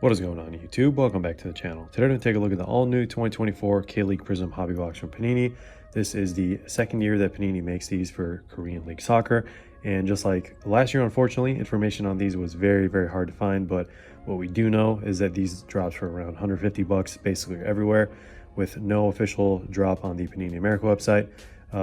What is going on YouTube? Welcome back to the channel. Today we're going to take a look at the all-new 2024 K League Prizm Hobby Box from Panini. This is the second year that Panini makes these for Korean League Soccer. And just like last year, unfortunately, information on these was very hard to find. But what we do know is that these drops for around 150 bucks basically everywhere, with no official drop on the Panini America website,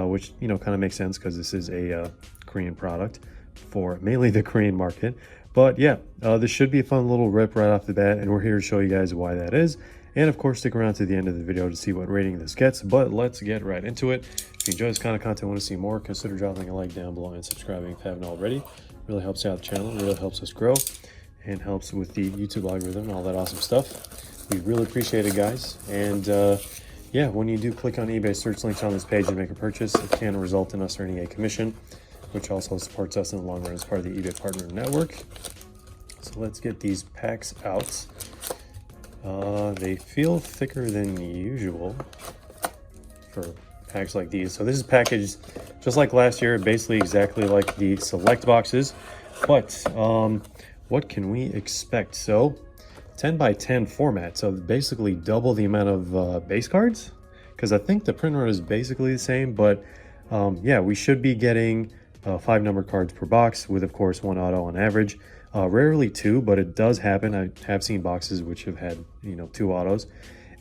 which, you know, kind of makes sense because this is a Korean product for mainly the Korean market. But yeah, this should be a fun little rip right off the bat, and we're here to show you guys why that is. And of course, stick around to the end of the video to see what rating this gets, but let's get right into it. If you enjoy this kind of content and want to see more, consider dropping a like down below and subscribing if you haven't already. It really helps out the channel, really helps us grow, and helps with the YouTube algorithm and all that awesome stuff. We really appreciate it, guys. And yeah, when you do click on eBay search links on this page and make a purchase, it can result in us earning a commission, which also supports us in the long run as part of the eBay Partner Network. So let's get these packs out. They feel thicker than usual for packs like these. So this is packaged just like last year, basically exactly like the Select boxes. But what can we expect? So 10 by 10 format, so basically double the amount of base cards, because I think the print run is basically the same, but yeah, we should be getting 5 numbered cards per box, with of course 1 auto on average. Rarely 2, but it does happen. I have seen boxes which have had, you know, 2 autos.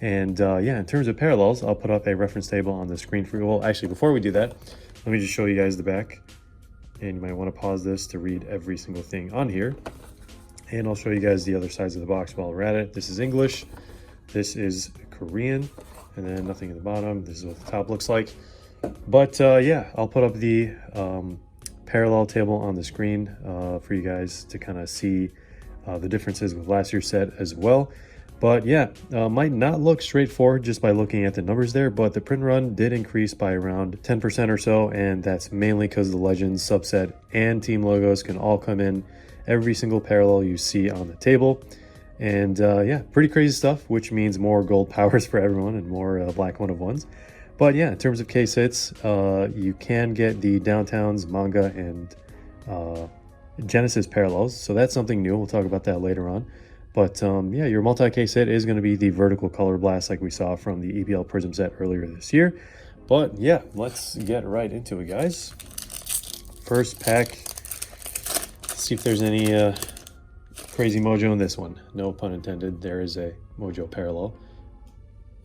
And yeah, in terms of parallels, I'll put up a reference table on the screen for you. Well, actually, before we do that, let me just show you guys the back. And you might want to pause this to read every single thing on here. And I'll show you guys the other sides of the box while we're at it. This is English, this is Korean, and then nothing at the bottom. This is what the top looks like. But yeah, I'll put up the parallel table on the screen for you guys to kind of see the differences with last year's set as well. But yeah, might not look straightforward just by looking at the numbers there, but the print run did increase by around 10% or so, and that's mainly because the Legends, subset, and team logos can all come in every single parallel you see on the table. And yeah, pretty crazy stuff, which means more gold powers for everyone and more black 1-of-1s. But yeah, in terms of case hits, you can get the Downtowns, Manga, and Genesis parallels. So that's something new. We'll talk about that later on. But yeah, your multi-case hit is going to be the vertical color blast like we saw from the EPL Prizm set earlier this year. But yeah, let's get right into it, guys. First pack. Let's see if there's any crazy mojo in this one. No pun intended. There is a mojo parallel.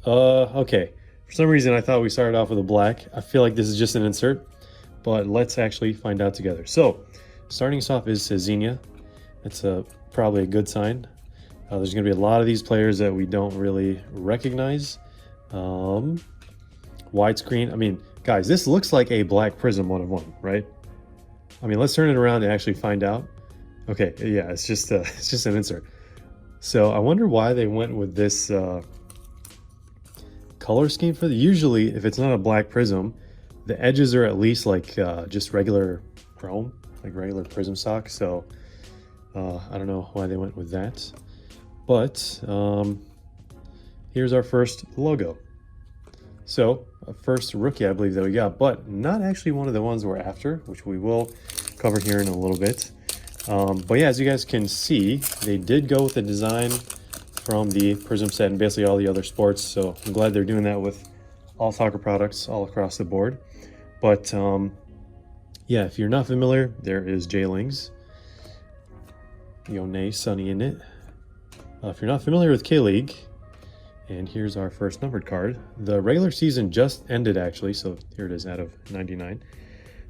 Okay. For some reason, I thought we started off with a black. I feel like this is just an insert, but let's actually find out together. So, starting us off is Xenia. That's probably a good sign. There's going to be a lot of these players that we don't really recognize. Widescreen. I mean, guys, this looks like a black Prizm 1-of-1, right? I mean, let's turn it around and actually find out. Okay, yeah, it's just an insert. So I wonder why they went with this color scheme for the. Usually, if it's not a black Prizm, the edges are at least like just regular chrome, like regular Prizm stock. So I don't know why they went with that. But here's our first logo. So first rookie, I believe, that we got, but not actually one of the ones we're after, which we will cover here in a little bit. But yeah, as you guys can see, they did go with the design from the Prizm set and basically all the other sports. So I'm glad they're doing that with all soccer products all across the board. But yeah, if you're not familiar, there is J-Lings, Yone, Sunny in it. If you're not familiar with K League, and here's our first numbered card. The regular season just ended, actually, so here it is out of 99.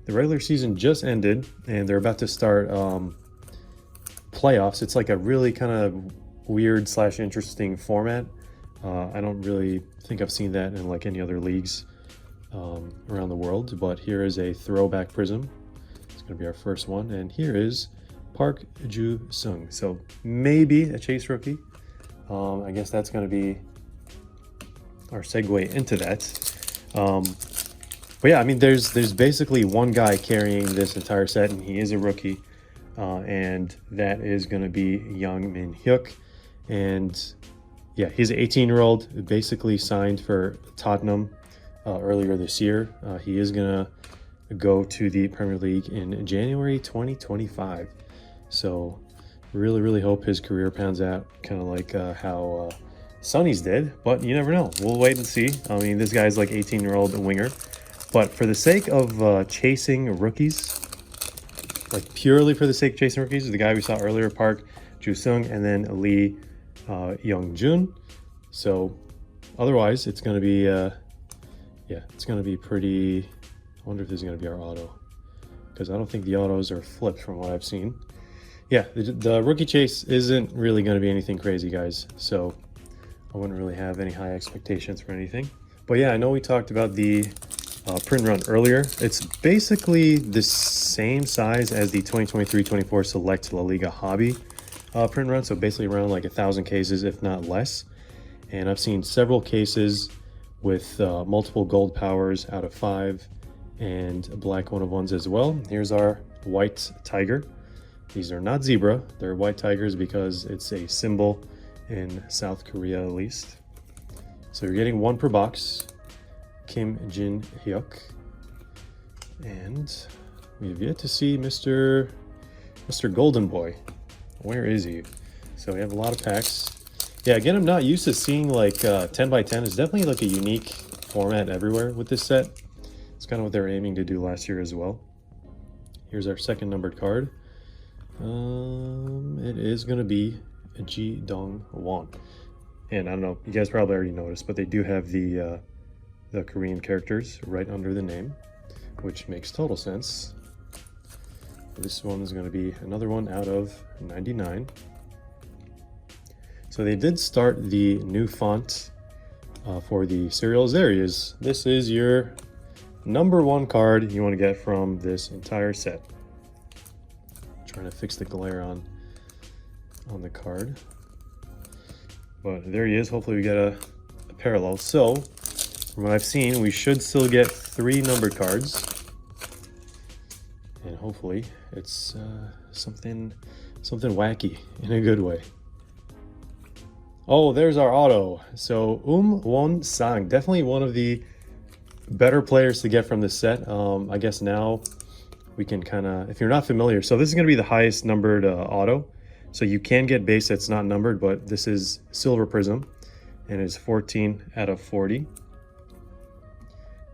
The regular season just ended, and they're about to start playoffs. It's like a really kind of weird / interesting format. I don't really think I've seen that in like any other leagues around the world, but here is a throwback Prizm. It's going to be our first one, and here is Park Ju-sung. So maybe a chase rookie. I guess that's going to be our segue into that. But yeah, I mean, there's basically one guy carrying this entire set, and he is a rookie, and that is going to be young min-hyeok. And yeah, he's an 18-year-old, basically signed for Tottenham earlier this year. He is going to go to the Premier League in January 2025. So Really hope his career pans out kind of like how Sonny's did, but you never know. We'll wait and see. I mean, this guy's like 18-year-old winger, but for the sake of chasing rookies, like purely for the sake of chasing rookies, the guy we saw earlier, Park Ju-sung, and then Lee Young-jun. So otherwise, it's going to be, yeah, it's going to be pretty. I wonder if this is going to be our auto, because I don't think the autos are flipped from what I've seen. Yeah, the rookie chase isn't really going to be anything crazy, guys. So I wouldn't really have any high expectations for anything. But yeah, I know we talked about the print run earlier. It's basically the same size as the 2023-24 Select La Liga Hobby print run. So basically around like 1,000 cases, if not less. And I've seen several cases with multiple gold powers out of 5 and a black 1/1s as well. Here's our white tiger. These are not zebra, they're white tigers because it's a symbol in South Korea at least. So you're getting 1 per box. Kim Jin-hyuk. And we've yet to see Mr. Golden Boy. Where is he? So we have a lot of packs. Yeah, again, I'm not used to seeing like 10 by 10. It's definitely like a unique format everywhere with this set. It's kind of what they were aiming to do last year as well. Here's our second numbered card. It is going to be Ji Dong Won. And I don't know, you guys probably already noticed, but they do have the Korean characters right under the name, which makes total sense. This one is going to be another one out of 99. So they did start the new font for the serials. There he is. This is your #1 card you want to get from this entire set. Trying to fix the glare on the card, but there he is. Hopefully we get a parallel. So from what I've seen, we should still get 3 numbered cards, and hopefully it's something wacky in a good way. Oh, there's our auto. So Won Sang, definitely one of the better players to get from this set. I guess now we can kind of, if you're not familiar, so this is going to be the highest numbered auto. So you can get base that's not numbered, but this is Silver Prizm, and it's 14 out of 40.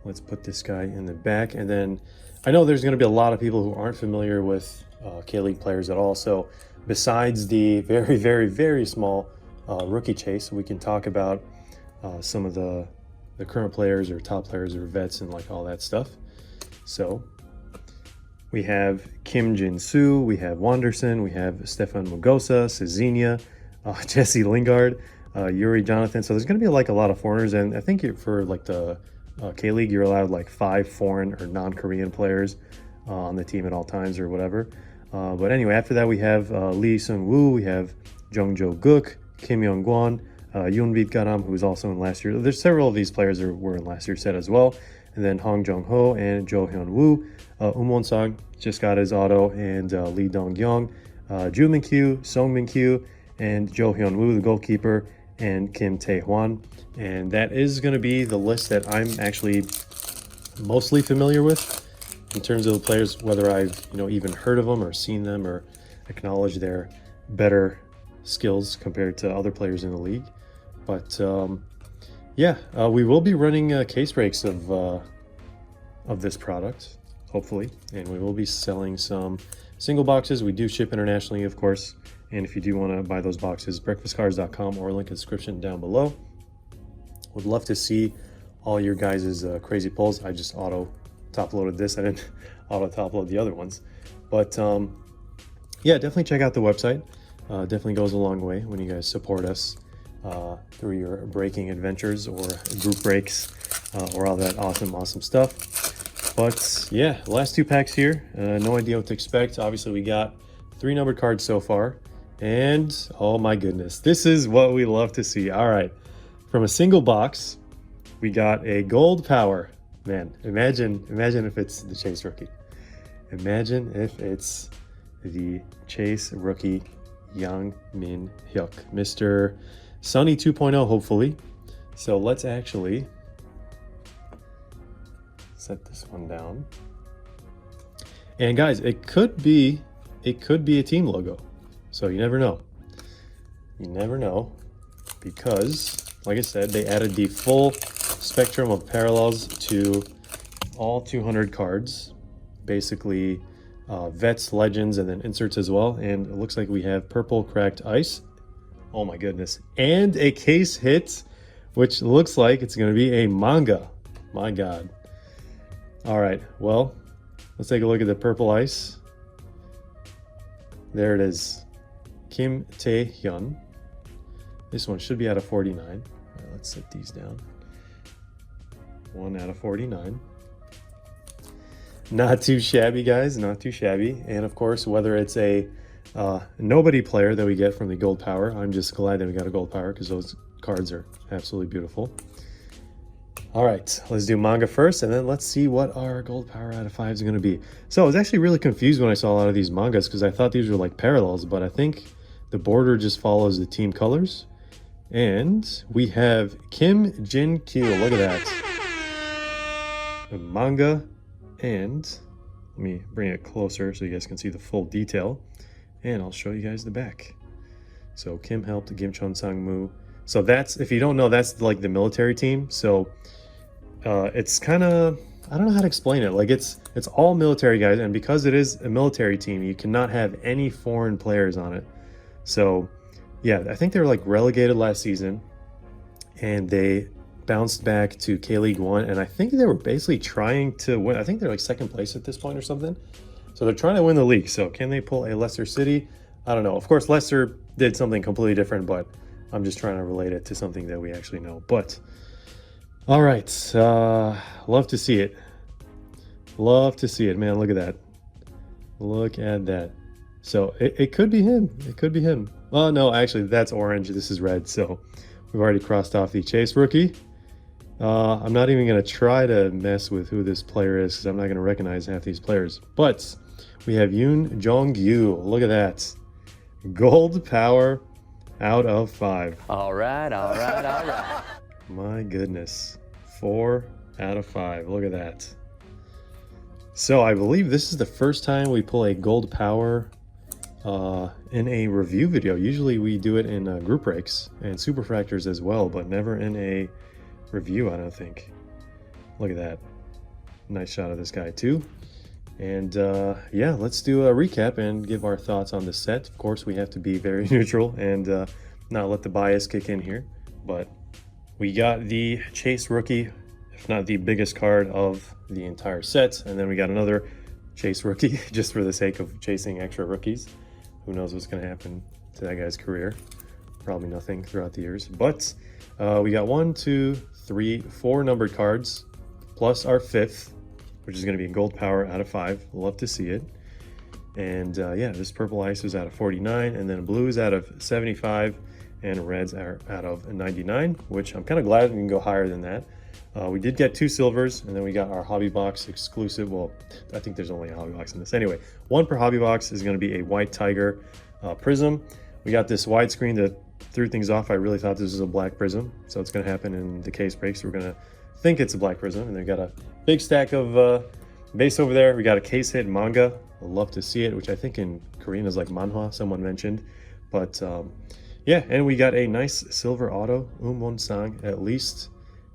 Let's put this guy in the back. And then I know there's going to be a lot of people who aren't familiar with K League players at all. So besides the very small rookie chase, we can talk about some of the current players or top players or vets and like all that stuff. So we have Kim Jin-soo, we have Wanderson, we have Stefan Mugosa, Cezinha, Jesse Lingard, Yuri Jonathan. So there's going to be like a lot of foreigners, and I think for like the K League, you're allowed like 5 foreign or non-Korean players on the team at all times or whatever. But anyway, after that we have Lee Sung-woo, we have Jung Jo-guk, Kim Young-gwon, Yoonbit Garam, who was also in last year. There's several of these players that were in last year's set as well. And then Hong Jong-ho and Jo Hyun-woo. Won-sang just got his auto, and Lee Dong-kyung, Ju Min-kyu, Song Min-kyu, and Jo Hyun-woo, the goalkeeper, and Kim Tae-hwan. And that is going to be the list that I'm actually mostly familiar with in terms of the players, whether I've even heard of them or seen them or acknowledge their better skills compared to other players in the league. But yeah, we will be running case breaks of this product, hopefully, and we will be selling some single boxes. We do ship internationally, of course, and if you do want to buy those boxes, breakfastcards.com or link in the description down below. Would love to see all your guys' crazy pulls. I just auto top loaded this. I didn't auto top load the other ones, but yeah, definitely check out the website. Definitely goes a long way when you guys support us through your breaking adventures or group breaks or all that awesome stuff. But yeah, the last 2 packs here, no idea what to expect. Obviously we got 3 numbered cards so far, and oh my goodness, this is what we love to see. All right, from a single box we got a gold power. Man, imagine if it's the Chase rookie. Imagine if it's the Chase rookie, Yang Min-hyeok, Mr. Sunny 2.0, hopefully. So let's actually set this one down. And guys, it could be a team logo. So you never know. You never know, because, like I said, they added the full spectrum of parallels to all 200 cards. Basically, vets, legends, and then inserts as well. And it looks like we have purple cracked ice. Oh my goodness. And a case hit, which looks like it's going to be a manga. My God. All right, well, let's take a look at the purple ice. There it is. Kim Tae-hyun. This one should be out of 49. All right, let's set these down. 1 out of 49. Not too shabby, guys, not too shabby. And of course, whether it's a nobody player that we get from the gold power, I'm just glad that we got a gold power because those cards are absolutely beautiful. All right, let's do manga first, and then let's see what our gold power out of 5 is going to be. So I was actually really confused when I saw a lot of these mangas because I thought these were like parallels, but I think the border just follows the team colors. And we have Kim Jin-kyu. Look at that. A manga. And let me bring it closer so you guys can see the full detail. And I'll show you guys the back. So Kim helped Kim Chon Sang-moo. So that's, if you don't know, that's like the military team. So it's kind of, I don't know how to explain it. Like it's all military guys. And because it is a military team, you cannot have any foreign players on it. So yeah, I think they were like relegated last season. And they bounced back to K League 1, and I think they were basically trying to win. I think they're like second place at this point or something. So they're trying to win the league. So can they pull a Leicester City? I don't know. Of course, Leicester did something completely different, but I'm just trying to relate it to something that we actually know. But all right, love to see it. Love to see it, man. Look at that. Look at that. So it could be him. It could be him. Oh no, actually that's orange. This is red. So we've already crossed off the Chase rookie. I'm not even going to try to mess with who this player is because I'm not going to recognize half these players. But we have Yoon Jong-gyu. Look at that. Gold power out of 5. All right, all right, all right. My goodness. 4 out of 5. Look at that. So I believe this is the first time we pull a gold power in a review video. Usually we do it in group breaks and superfractors as well, but never in a review, I don't think. Look at that. Nice shot of this guy too. And yeah, let's do a recap and give our thoughts on the set. Of course, we have to be very neutral and not let the bias kick in here. But we got the Chase rookie, if not the biggest card of the entire set. And then we got another Chase rookie just for the sake of chasing extra rookies. Who knows what's going to happen to that guy's career. Probably nothing throughout the years. But we got 1, 2, 3, 4 numbered cards, plus our 5th, which is going to be a gold power out of 5. Love to see it. And yeah, this purple ice is out of 49, and then blue is out of 75, and reds are out of 99, which I'm kind of glad we can go higher than that. We did get 2 silvers, and then we got our hobby box exclusive. Well, I think there's only a hobby box in this. Anyway, 1 per hobby box is going to be a white tiger prism. We got this widescreen that threw things off. I really thought this was a black prism, so it's going to happen in the case breaks. We're going to think it's a black prism, and they've got a big stack of base over there. We got a case hit manga. I'd love to see it, which I think in Korean is like manhwa, someone mentioned. But yeah, and we got a nice silver auto, Won-sang, at least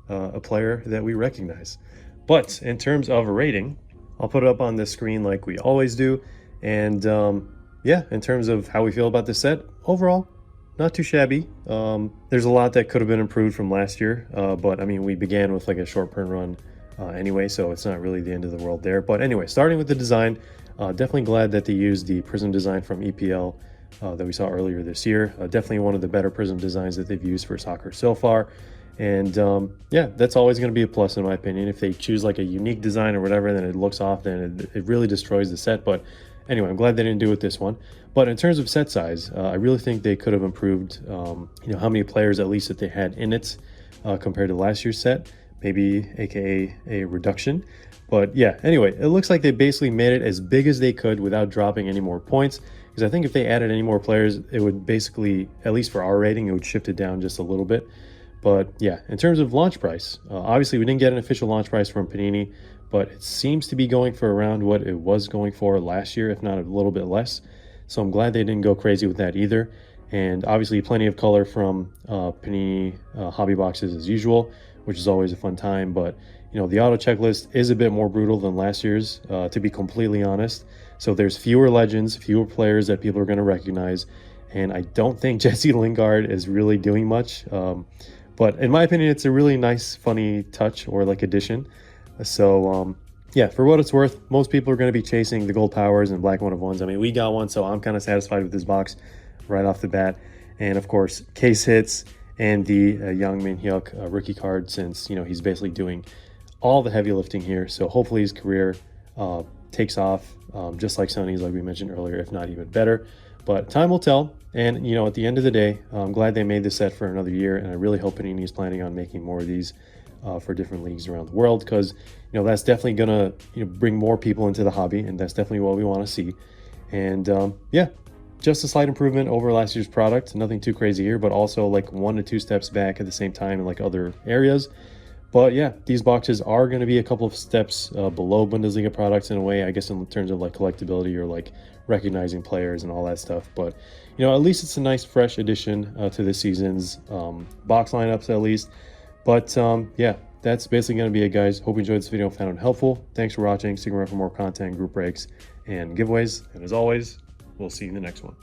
a player that we recognize. But in terms of a rating, I'll put it up on the screen like we always do. And yeah, in terms of how we feel about the set, overall, not too shabby. There's a lot that could have been improved from last year, but I mean, we began with like a short print run anyway, so it's not really the end of the world there. But anyway, starting with the design, definitely glad that they used the Prizm design from EPL that we saw earlier this year. Definitely one of the better Prizm designs that they've used for soccer so far. And yeah, that's always going to be a plus in my opinion. If they choose like a unique design or whatever, then it looks off, then it really destroys the set. But anyway, I'm glad they didn't do it with this one. But in terms of set size, I really think they could have improved, you know, how many players at least that they had in it compared to last year's set, maybe AKA a reduction. But yeah, anyway, it looks like they basically made it as big as they could without dropping any more points. Because I think if they added any more players, it would basically, at least for our rating, it would shift it down just a little bit. But yeah, in terms of launch price, obviously we didn't get an official launch price from Panini, but it seems to be going for around what it was going for last year, if not a little bit less. So I'm glad they didn't go crazy with that either. And obviously plenty of color from Panini hobby boxes as usual, which is always a fun time. But you know, the auto checklist is a bit more brutal than last year's, to be completely honest. So there's fewer legends, fewer players that people are going to recognize, and I don't think Jesse Lingard is really doing much. But in my opinion, it's a really nice, funny touch or like addition. So yeah, for what it's worth, most people are going to be chasing the gold powers and black 1/1s. I mean, we got one, so I'm kind of satisfied with this box right off the bat. And of course, case hits and the young min-hyeok rookie card, since you know he's basically doing all the heavy lifting here. So hopefully his career takes off, just like Sonny's, like we mentioned earlier, if not even better. But time will tell. And you know, at the end of the day, I'm glad they made this set for another year, and I really hope Panini is planning on making more of these for different leagues around the world, because you know that's definitely gonna bring more people into the hobby, and that's definitely what we want to see. And yeah, just a slight improvement over last year's product. Nothing too crazy here, but also like 1 to 2 steps back at the same time in like other areas. But yeah, these boxes are going to be a couple of steps below Bundesliga products in a way, I guess, in terms of like collectability or like recognizing players and all that stuff. But you know, at least it's a nice fresh addition to this season's box lineups at least. But yeah, that's basically going to be it, guys. Hope you enjoyed this video and found it helpful. Thanks for watching. Stick around for more content, group breaks, and giveaways. And as always, we'll see you in the next one.